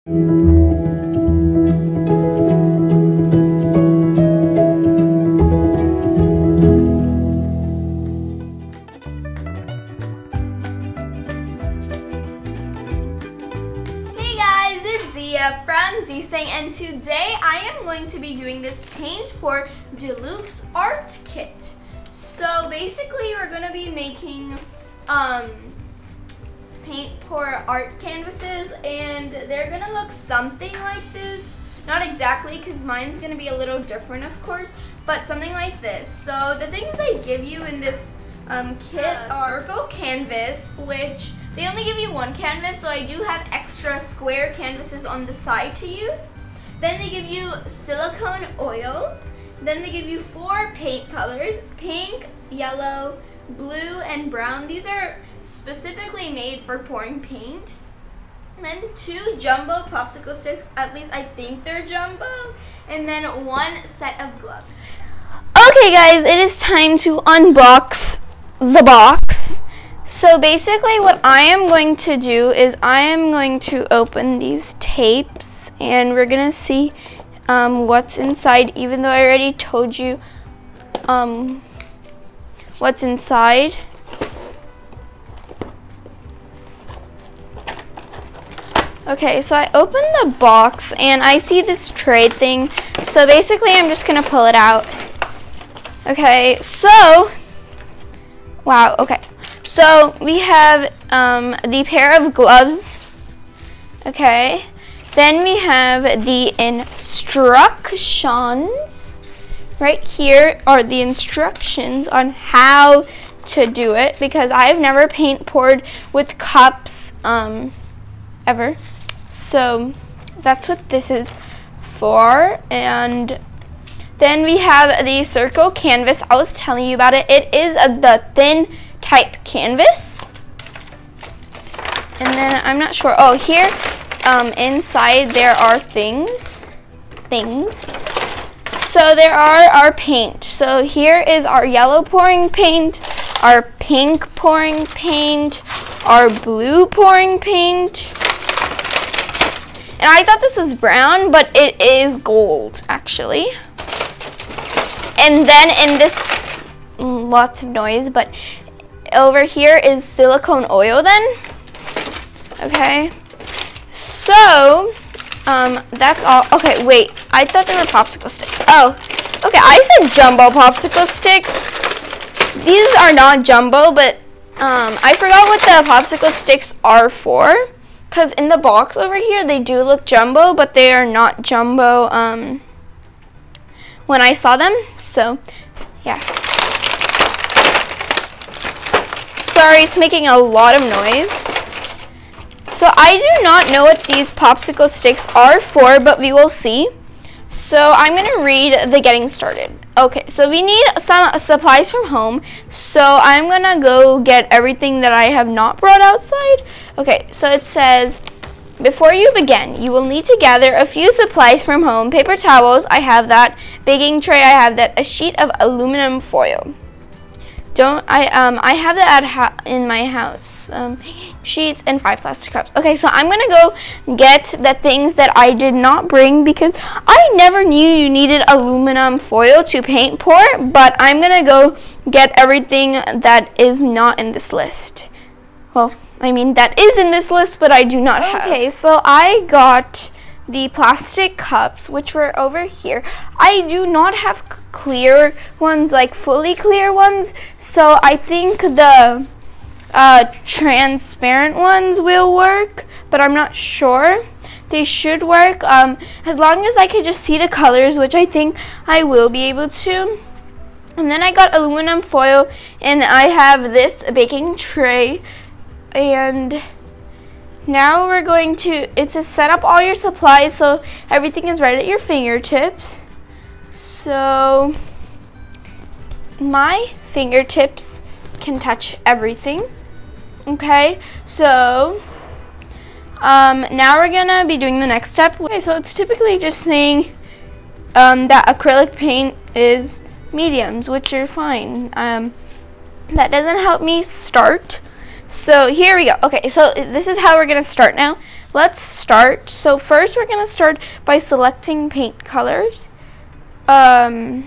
From Thang, and today I am going to be doing this Paint Pour Deluxe art kit. So basically we're going to be making paint pour art canvases, and they're going to look something like this. Not exactly, because mine's going to be a little different of course, but something like this. So the things they give you in this kit are circle canvas, which they only give you one canvas, so I do have extra square canvases on the side to use. Then they give you silicone oil. Then they give you 4 paint colors: pink, yellow, blue, and brown. These are specifically made for pouring paint. And then 2 jumbo popsicle sticks, at least I think they're jumbo. And then 1 set of gloves. Okay guys, it is time to unbox the box. So basically what I am going to do is I am going to open these tapes and we're going to see what's inside, even though I already told you what's inside. Okay, so I opened the box and I see this tray thing. So basically I'm just going to pull it out. Okay, so, wow, okay. So we have the pair of gloves, okay. Then we have the instructions. Right here are the instructions on how to do it, because I've never paint poured with cups ever. So that's what this is for. And then we have the circle canvas. I was telling you about it. It is the thin type canvas. And then I'm not sure. Oh, here inside there are things. So there are our paint. So here is our yellow pouring paint, our pink pouring paint, our blue pouring paint. And I thought this was brown, but it is gold actually. And then in this, lots of noise, but over here is silicone oil then. Okay, so that's all. Okay, wait, I thought they were popsicle sticks. Oh, okay, I said jumbo popsicle sticks. These are not jumbo, but I forgot what the popsicle sticks are for, because in the box over here they do look jumbo, but they are not jumbo when I saw them. So yeah, sorry, it's making a lot of noise. So I do not know what these popsicle sticks are for, but we will see. So I'm going to read the getting started. Okay, so we need some supplies from home. So I'm going to go get everything that I have not brought outside. Okay, so it says, before you begin, you will need to gather a few supplies from home. Paper towels, I have that. Baking tray, I have that. A sheet of aluminum foil. I have that in my house. Sheets and 5 plastic cups. Okay, so I'm gonna go get the things that I did not bring, because I never knew you needed aluminum foil to paint pour, but I'm gonna go get everything that is not in this list. Well, I mean that is in this list, but I do not have. Okay, so I got the plastic cups, which were over here. I do not have clear ones, like fully clear ones, so I think the transparent ones will work, but I'm not sure. They should work as long as I could just see the colors, which I think I will be able to. And then I got aluminum foil, and I have this baking tray. And now we're going to, it says set up all your supplies so everything is right at your fingertips. So my fingertips can touch everything. Okay, so now we're gonna be doing the next step. Okay, so it's typically just saying that acrylic paint is mediums, which are fine. That doesn't help me start. So here we go. Okay, so this is how we're gonna start now. Let's start. So first we're gonna start by selecting paint colors. So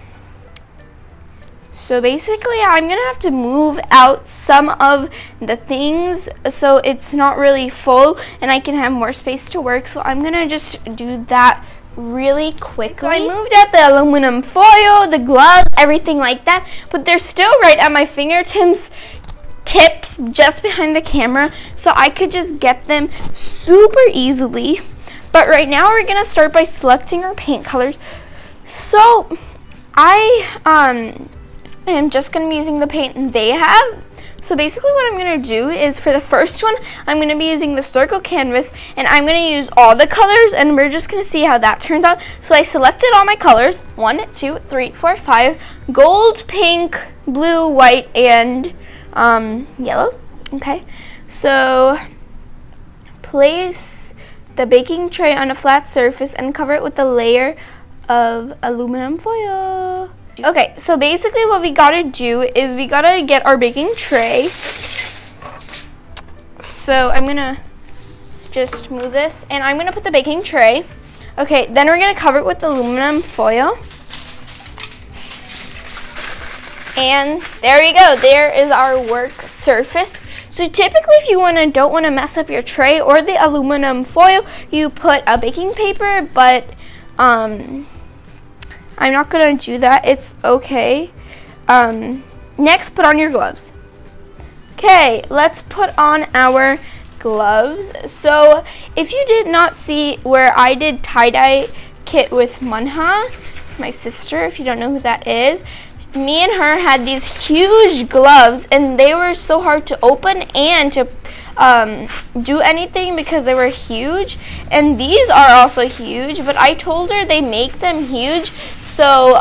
basically I'm gonna have to move out some of the things so it's not really full and I can have more space to work. So I'm gonna just do that really quickly. So I moved out the aluminum foil, the gloves, everything like that, but they're still right at my fingertips just behind the camera, so I could just get them super easily. But right now we're gonna start by selecting our paint colors. So I am just gonna be using the paint they have. So basically what I'm gonna do is for the first one, I'm gonna be using the circle canvas and I'm gonna use all the colors and we're just gonna see how that turns out. So I selected all my colors, 1, 2, 3, 4, 5, gold, pink, blue, white, and yellow. Okay, so place the baking tray on a flat surface and cover it with a layer of aluminum foil. Okay, so basically what we gotta do is we gotta get our baking tray. So I'm gonna just move this and I'm gonna put the baking tray. Okay, then we're gonna cover it with aluminum foil. And there you go, there is our work surface. So typically if you don't wanna mess up your tray or the aluminum foil, you put a baking paper, but I'm not gonna do that, it's okay. Next, put on your gloves. Okay, let's put on our gloves. So if you did not see where I did tie-dye kit with Munha, my sister, if you don't know who that is, me and her had these huge gloves and they were so hard to open and to do anything because they were huge, and these are also huge, but I told her they make them huge so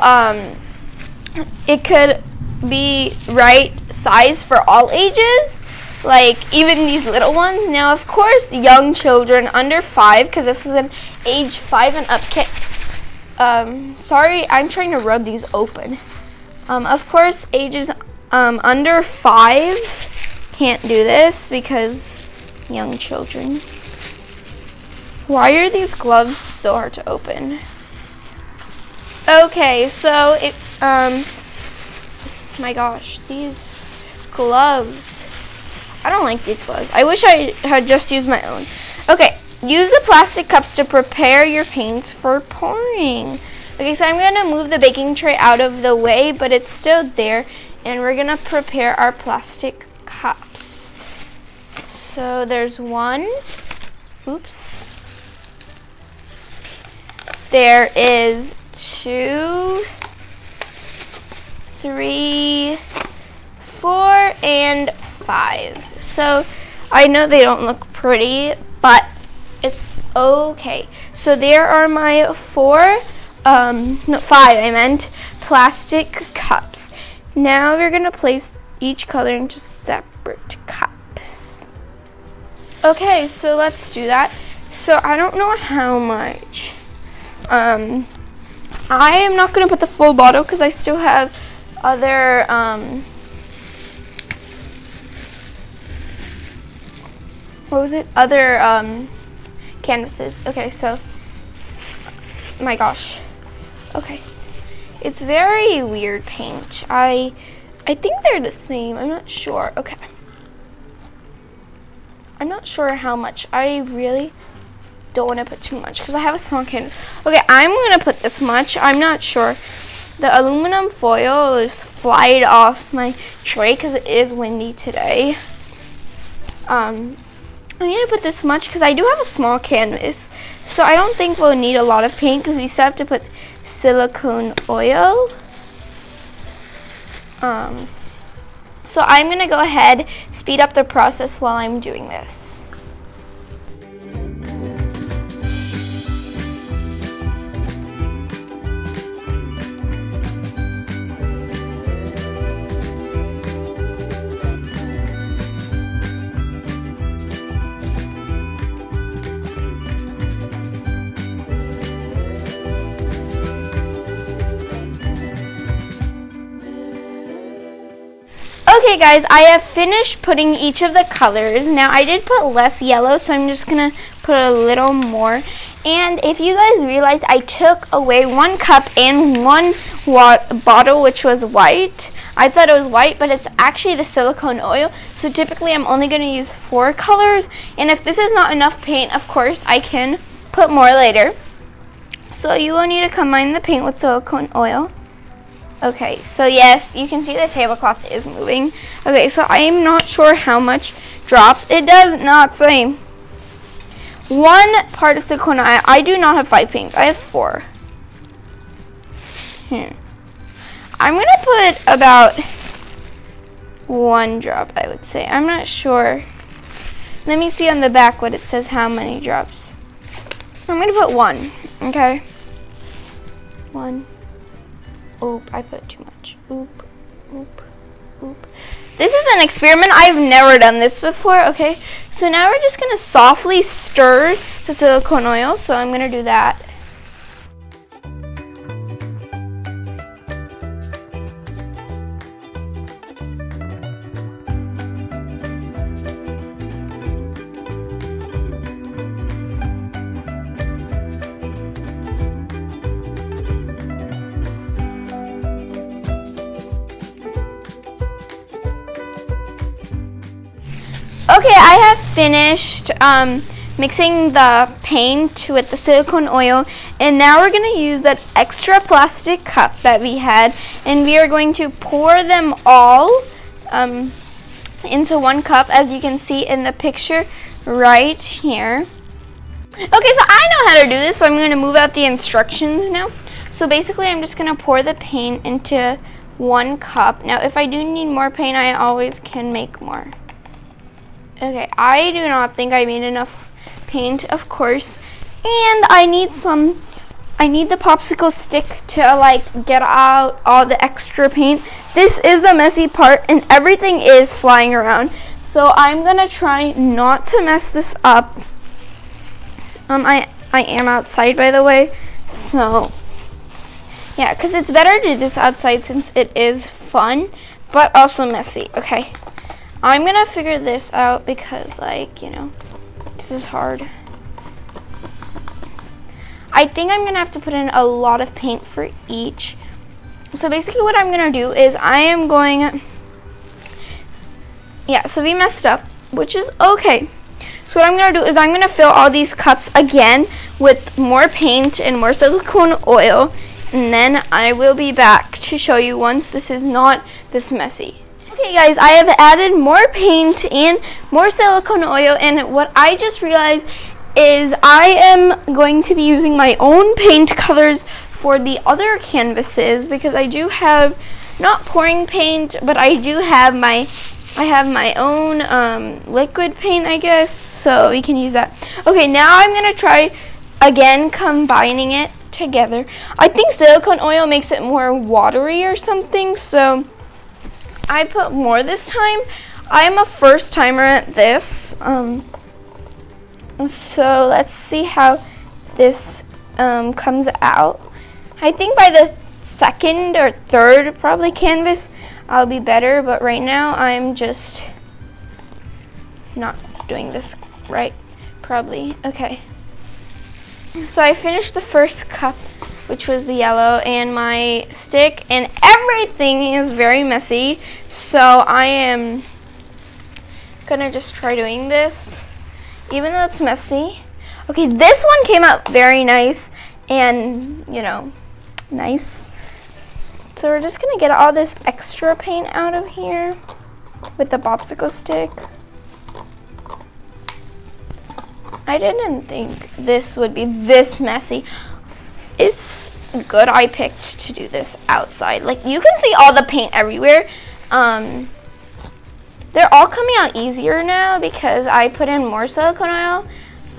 it could be right size for all ages, like even these little ones. Now of course young children under 5, because this is an age 5 and up kit. Sorry, I'm trying to rub these open. Of course ages under 5 can't do this because young children. Why are these gloves so hard to open? Okay, so it, my gosh, these gloves. I don't like these gloves. I wish I had just used my own. Okay, use the plastic cups to prepare your paints for pouring. Okay, so I'm gonna move the baking tray out of the way, but it's still there, and we're gonna prepare our plastic cups. So there's 1, oops. There is 2, 3, 4, and 5. So I know they don't look pretty, but it's okay. So there are my 5 I meant, plastic cups. Now we're gonna place each color into separate cups. Okay, so let's do that. So I don't know how much. I am not gonna put the full bottle because I still have other other canvases. Okay, so my gosh. Okay, it's very weird paint. I think they're the same. I'm not sure. Okay, I'm not sure how much. I really don't want to put too much because I have a small canvas. Okay, I'm gonna put this much. I'm not sure. The aluminum foil is flied off my tray because it is windy today. I'm gonna put this much because I do have a small canvas, so I don't think we'll need a lot of paint because we still have to put silicone oil. So I'm gonna go ahead, speed up the process while I'm doing this. Okay guys, I have finished putting each of the colors. Now I did put less yellow, so I'm just gonna put a little more. And if you guys realized, I took away 1 cup and 1 bottle, which was white. I thought it was white, but it's actually the silicone oil. So typically I'm only gonna use 4 colors. And if this is not enough paint, of course, I can put more later. So you will need to combine the paint with silicone oil. Okay, so yes, you can see the tablecloth is moving. Okay, so I am not sure how much drops. It does not say. 1 part of silicone oil. I do not have 5 paints. I have 4. I'm going to put about 1 drop, I would say. I'm not sure. Let me see on the back what it says, how many drops. I'm going to put 1, okay? 1. Oop, I put too much. Oop, oop, oop. This is an experiment. I've never done this before, okay? So now we're just gonna softly stir the silicone oil. So I'm gonna do that. Okay, I have finished mixing the paint with the silicone oil, and now we're going to use that extra plastic cup that we had, and we are going to pour them all into 1 cup, as you can see in the picture right here. Okay, so I know how to do this, so I'm going to move out the instructions now. So basically I'm just going to pour the paint into 1 cup. Now if I do need more paint, I always can make more. Okay, I do not think I made enough paint, of course. And I need the popsicle stick to like get out all the extra paint. This is the messy part and everything is flying around. So I'm gonna try not to mess this up. I am outside, by the way. So yeah, because it's better to do this outside since it is fun, but also messy. Okay. I'm gonna figure this out because, like, you know, this is hard. I think I'm gonna have to put in a lot of paint for each. So basically what I'm gonna do is I am going, yeah, so we messed up, which is okay. So what I'm gonna do is I'm gonna fill all these cups again with more paint and more silicone oil, and then I will be back to show you once this is not this messy. Okay guys, I have added more paint and more silicone oil, and what I just realized is I am going to be using my own paint colors for the other canvases, because I do have, not pouring paint, but I do have my own liquid paint, I guess, so we can use that. Okay, now I'm going to try again combining it together. I think silicone oil makes it more watery or something, so I put more this time. I am a first timer at this, so let's see how this comes out. I think by the 2nd or 3rd probably canvas I'll be better, but right now I'm just not doing this right, probably. Okay, so I finished the first cup, which was the yellow, and my stick, and everything is very messy, so I am gonna just try doing this even though it's messy. Okay, this one came out very nice and, you know, nice. So we're just gonna get all this extra paint out of here with the popsicle stick. I didn't think this would be this messy. It's good I picked to do this outside. Like, you can see all the paint everywhere. They're all coming out easier now because I put in more silicone oil.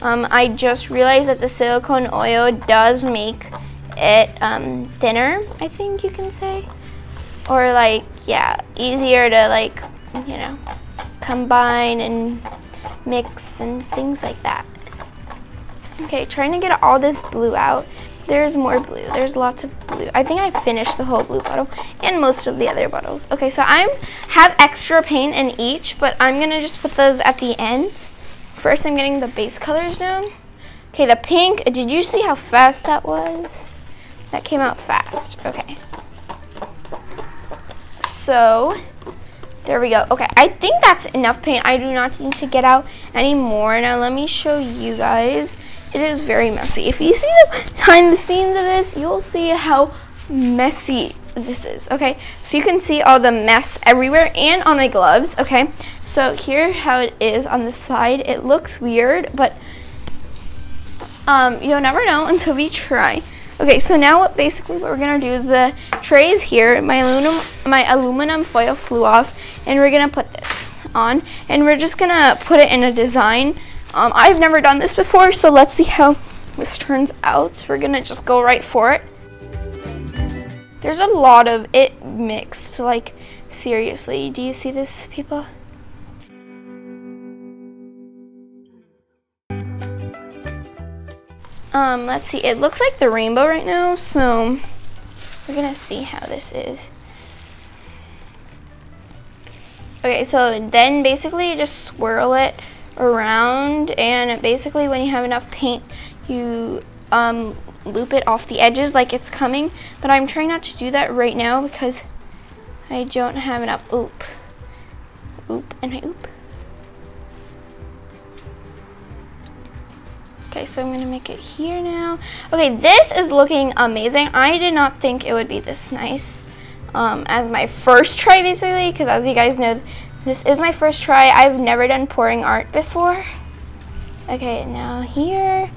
I just realized that the silicone oil does make it thinner, I think you can say. Or like, yeah, easier to, like, you know, combine and mix and things like that. Okay, trying to get all this blue out. There's more blue. There's lots of blue. I think I finished the whole blue bottle and most of the other bottles. Okay, so I have extra paint in each, but I'm gonna just put those at the end. First, I'm getting the base colors down. Okay, the pink, did you see how fast that was? That came out fast, okay. So, there we go. Okay, I think that's enough paint. I do not need to get out any more. Now, let me show you guys. It is very messy. If you see the behind the scenes of this, you'll see how messy this is, okay? So you can see all the mess everywhere and on my gloves, okay? So here how it is on the side. It looks weird, but you'll never know until we try. Okay, so now what we're gonna do is the tray is here. My aluminum foil flew off, and we're gonna put this on, and we're just gonna put it in a design. I've never done this before, so let's see how this turns out. We're gonna just go right for it. There's a lot of it mixed, like seriously. Do you see this, people? Let's see, it looks like the rainbow right now, so we're gonna see how this is. Okay, so then basically you just swirl it around, and basically when you have enough paint, you loop it off the edges like it's coming, but I'm trying not to do that right now because I don't have enough. Oop, and I oop. Okay, so I'm gonna make it here now. Okay, this is looking amazing. I did not think it would be this nice as my first try, basically, because as you guys know, this is my first try. I've never done pouring art before. Okay, now here.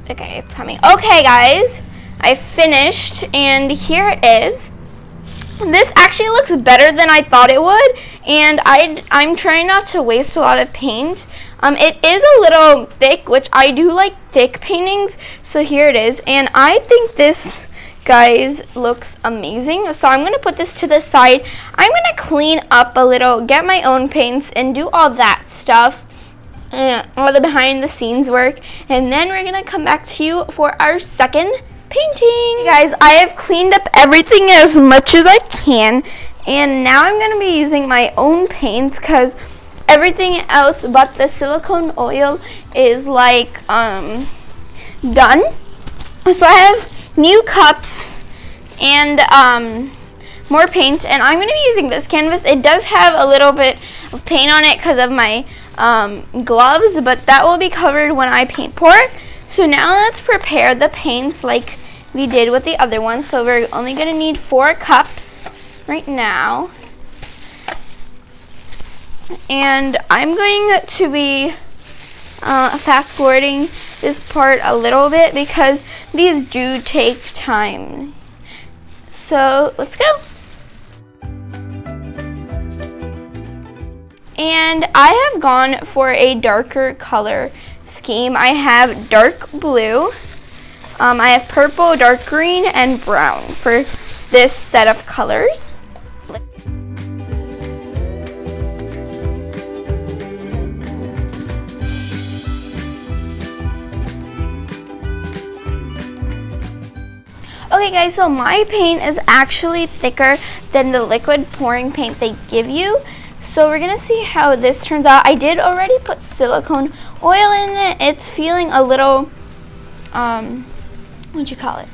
Okay, it's coming. Okay, guys, I finished, and here it is. This actually looks better than I thought it would, and I'm trying not to waste a lot of paint. It is a little thick, which I do like thick paintings, so here it is. And I think this, guys, looks amazing. So I'm going to put this to the side. I'm going to clean up a little, get my own paints, and do all that stuff, all the behind the scenes work. And then we're going to come back to you for our second painting. Hey guys, I have cleaned up everything as much as I can, and now I'm going to be using my own paints because everything else but the silicone oil is like done. So I have new cups and more paint, and I'm going to be using this canvas. It does have a little bit of paint on it because of my gloves, but that will be covered when I paint pour it. So now let's prepare the paints like we did with the other one. So we're only going to need 4 cups right now. And I'm going to be fast forwarding this part a little bit because these do take time. So let's go. And I have gone for a darker color scheme. I have dark blue, I have purple, dark green, and brown for this set of colors. Okay guys, so my paint is actually thicker than the liquid pouring paint they give you. So we're gonna see how this turns out. I did already put silicone oil in it. It's feeling a little, what'd you call it?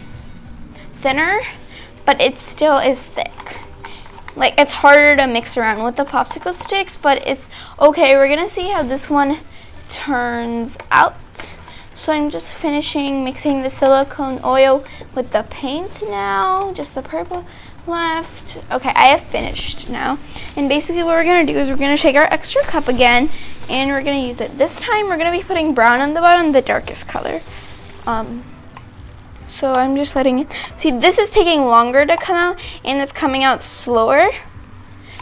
Thinner, but it still is thick. Like, it's harder to mix around with the popsicle sticks, but it's okay. We're gonna see how this one turns out. So I'm just finishing mixing the silicone oil with the paint now, just the purple left. Okay, I have finished now. And basically what we're gonna do is we're gonna take our extra cup again and we're gonna use it. This time we're gonna be putting brown on the bottom, the darkest color. So I'm just letting it, see, this is taking longer to come out and it's coming out slower.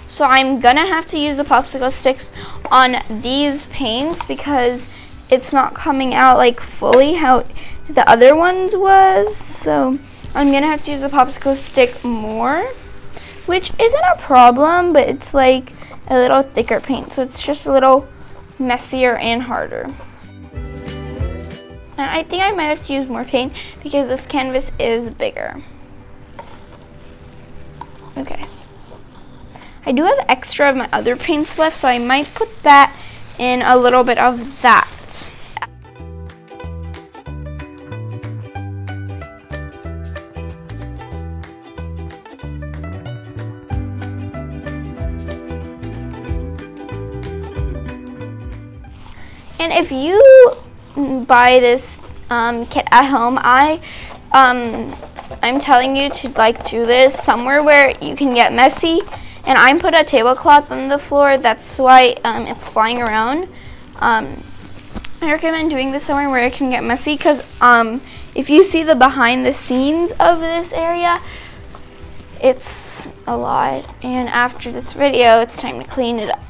So I'm gonna have to use the popsicle sticks on these paints because it's not coming out like fully how the other ones was. So I'm gonna have to use the popsicle stick more, which isn't a problem, but it's like a little thicker paint, so it's just a little messier and harder. And I think I might have to use more paint because this canvas is bigger. Okay. I do have extra of my other paints left, so I might put that in a little bit of that. And if you buy this kit at home, I'm telling you to do this somewhere where you can get messy. And I put a tablecloth on the floor. That's why it's flying around. I recommend doing this somewhere where it can get messy, because if you see the behind the scenes of this area, it's a lot. And after this video, it's time to clean it up,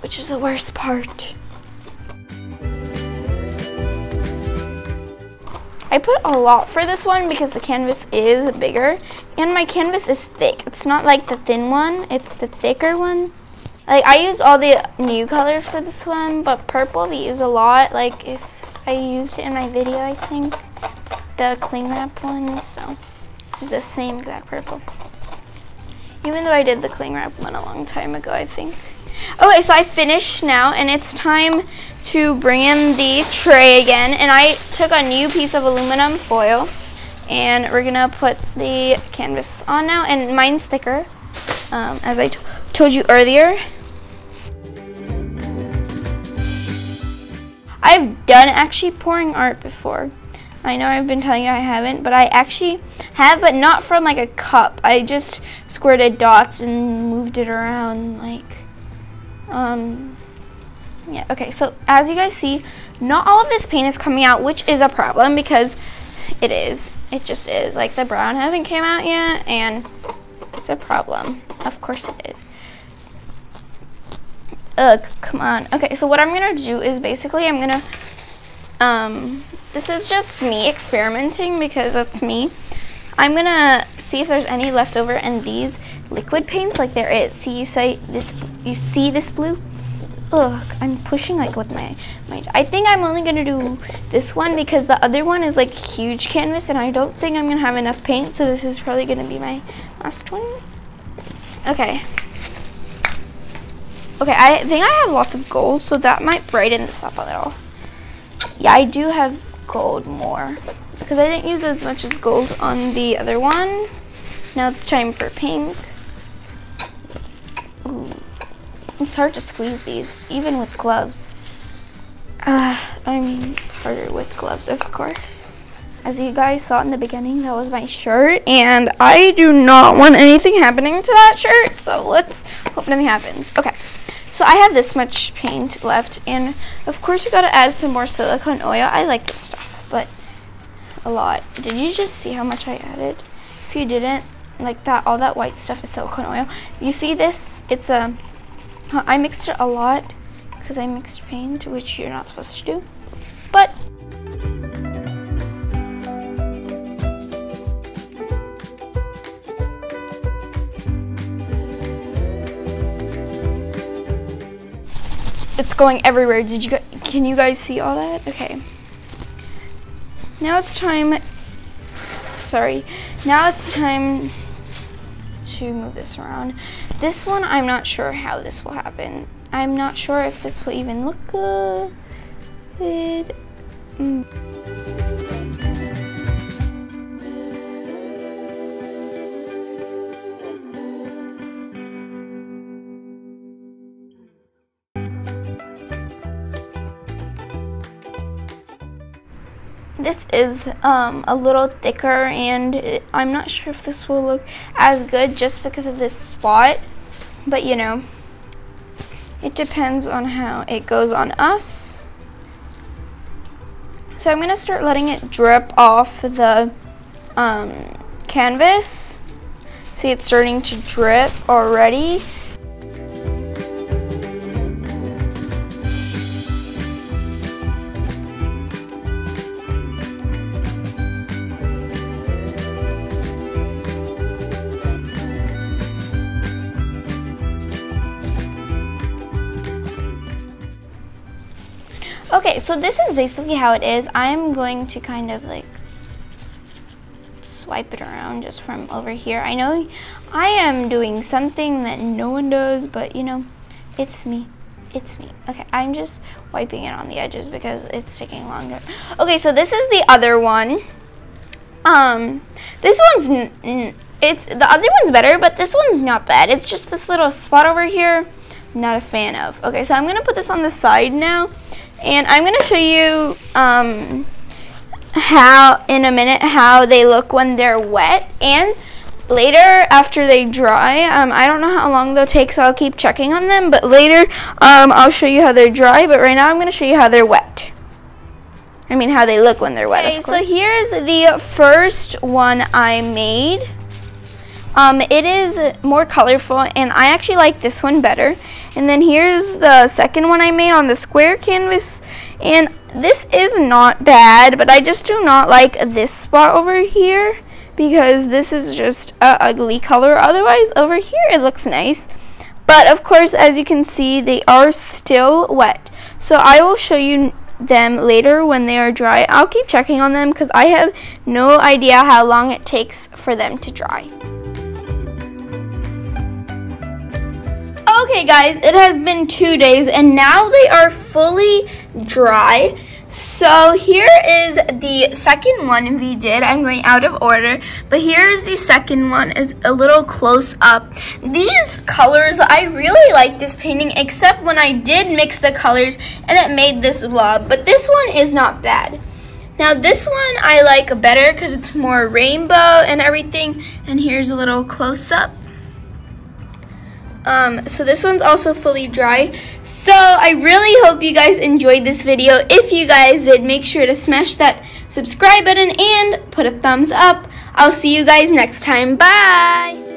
which is the worst part. I put a lot for this one because the canvas is bigger and my canvas is thick. It's not like the thin one, it's the thicker one. Like, I used all the new colors for this one, but purple we use a lot. Like, if I used it in my video, I think, the cling wrap one, so this is the same exact purple. Even though I did the cling wrap one a long time ago, I think. Okay, so I finished now, and it's time to bring in the tray again. And I took a new piece of aluminum foil, and we're gonna put the canvas on now. And mine's thicker, as I told you earlier. I've done actually pouring art before. I know I've been telling you I haven't, but I actually have, but not from like a cup. I just squirted dots and moved it around, like, yeah, okay, so as you guys see, not all of this paint is coming out, which is a problem because it just is. Like, the brown hasn't came out yet, and it's a problem. Of course it is. Ugh, come on. Okay, so what I'm gonna do is basically I'm gonna, this is just me experimenting because that's me. I'm gonna see if there's any leftover in these liquid paints, like there is. See, you see this blue? Ugh, I'm pushing like with my I think I'm only gonna do this one because the other one is like huge canvas and I don't think I'm gonna have enough paint, so this is probably gonna be my last one. Okay. Okay, I think I have lots of gold, so that might brighten this up a little. Yeah, I do have gold more because I didn't use as much as gold on the other one. Now it's time for pink. Ooh. It's hard to squeeze these, even with gloves. I mean, it's harder with gloves, of course. As you guys saw in the beginning, that was my shirt, and I do not want anything happening to that shirt, so let's hope nothing happens. Okay, so I have this much paint left, and of course we gotta add some more silicone oil. I like this stuff, but a lot. Did you just see how much I added? If you didn't, like that, all that white stuff is silicone oil. You see this? It's a I mixed it a lot because I mixed paint, which you're not supposed to do, but it's going everywhere. Can you guys see all that? Okay. Now it's time to move this around. This one, I'm not sure how this will happen. I'm not sure if this will even look good. This is a little thicker, and I'm not sure if this will look as good just because of this spot, but you know, it depends on how it goes on us. So I'm gonna start letting it drip off the canvas. See, it's starting to drip already. Okay, so this is basically how it is. I'm going to kind of like swipe it around just from over here. I know I am doing something that no one does, but you know, it's me. It's me. Okay, I'm just wiping it on the edges because it's taking longer. Okay, so this is the other one. This one's the other one's better, but this one's not bad. It's just this little spot over here. I'm not a fan of. Okay, so I'm gonna put this on the side now, and I'm gonna show you how in a minute how they look when they're wet, and later after they dry. I don't know how long they'll take, so I'll keep checking on them, but later I'll show you how they're dry, but right now I'm gonna show you how they're wet. I mean how they look when they're wet. Okay, so here's the first one I made. It is more colorful, and I actually like this one better. And then here's the second one I made on the square canvas, and this is not bad, but I just do not like this spot over here because this is just an ugly color. Otherwise, over here it looks nice. But of course, as you can see, they are still wet. So I will show you them later when they are dry. I'll keep checking on them because I have no idea how long it takes for them to dry. Okay guys, it has been 2 days and now they are fully dry. So here is the second one we did. I'm going out of order, but here's the second one. It's a little close up. These colors, I really like this painting, except when I did mix the colors and it made this blob, but this one is not bad. Now this one I like better because it's more rainbow and everything, and here's a little close up. So this one's also fully dry. So I really hope you guys enjoyed this video. If you guys did, make sure to smash that subscribe button and put a thumbs up. I'll see you guys next time. Bye!